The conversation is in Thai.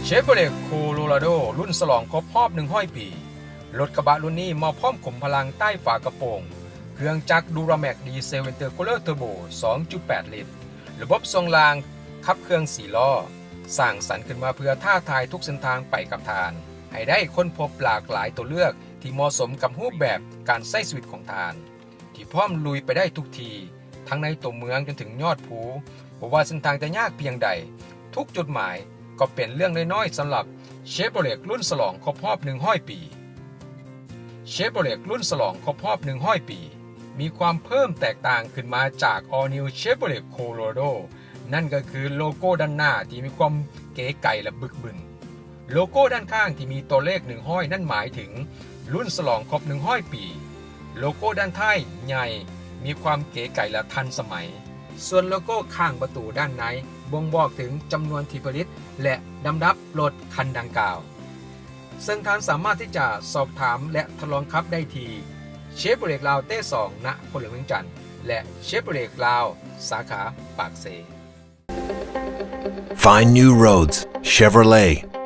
เชฟโรเลตโคโลราโดรุ่นฉลองครบรอบ100 ปีรถกระบะรุ่นนี้มาพร้อมขุมพลังใต้ฝากระโปรงเครื่องจักรดูราแม็กดีเซลอินเตอร์คูลเลอร์เทอร์โบ 2.8 ลิตรระบบทรงรางขับเครื่อง4ล้อสร้างสรรค์ขึ้นมาเพื่อท้าทายทุกเส้นทางไปกับทานให้ได้ค้นพบหลากหลายตัวเลือกที่เหมาะสมกับรูปแบบการใช้ชีวิตของทานที่พร้อมลุยไปได้ทุกทีทั้งในตัวเมืองจนถึงยอดภูบ่ว่าเส้นทางจะยากเพียงใดทุกจุดหมายก็เป็นเรื่องน้อยๆสำหรับเชฟโรเลตรุ่นฉลองครบรอบ100 ปีเชฟโรเลตรุ่นฉลองครบรอบ100 ปีมีความเพิ่มแตกต่างขึ้นมาจาก All New Chevrolet Colorado นั่นก็คือโลโก้ด้านหน้าที่มีความเก๋ไก๋และบึกบึนโลโก้ด้านข้างที่มีตัวเลข100นั่นหมายถึงรุ่นฉลองครบ100 ปีโลโก้ด้านท้ายใหญ่มีความเก๋ไก๋และทันสมัยส่วนโลโก้ข้างประตูด้านในบ่งบอกถึงจำนวนที่ผลิตและลำดับรถคันดังกล่าวซึ่งท่านสามารถที่จะสอบถามและทดลองขับได้ที่เชฟโรเลตลาวเต้2ณพลเมืองจันทร์และเชฟโรเลตลาวสาขาปากเซ Find new roads. Chevrolet.